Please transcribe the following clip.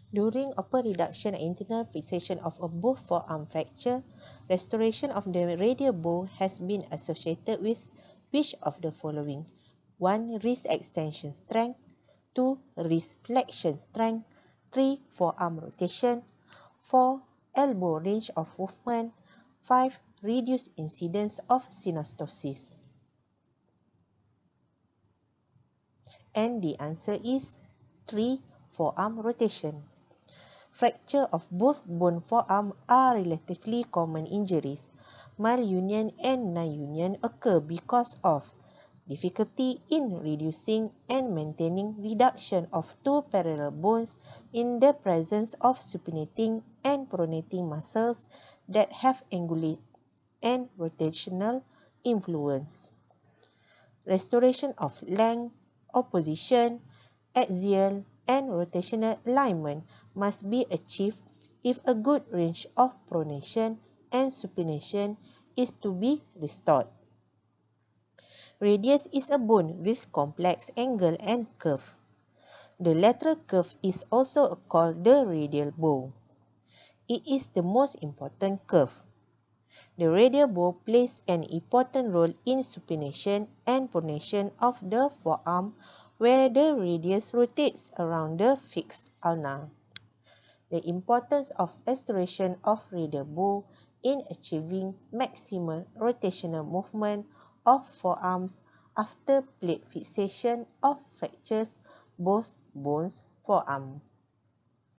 During open reduction and internal fixation of a both forearm fracture, restoration of the radial bow has been associated with which of the following? 1. Wrist extension strength. 2. Wrist flexion strength. 3. Forearm rotation. 4. Elbow range of movement. 5. Reduced incidence of synostosis. And the answer is 3. Forearm rotation. Fracture of both bone forearm are relatively common injuries. Malunion and non-union occur because of difficulty in reducing and maintaining reduction of two parallel bones in the presence of supinating and pronating muscles that have angular and rotational influence. Restoration of length, opposition, axial, and rotational alignment must be achieved if a good range of pronation and supination is to be restored. Radius is a bone with complex angle and curve. The lateral curve is also called the radial bow. It is the most important curve. The radial bow plays an important role in supination and pronation of the forearm where the radius rotates around the fixed ulna. The importance of restoration of radial bow in achieving maximal rotational movement of forearms after plate fixation of fractures both bones forearm.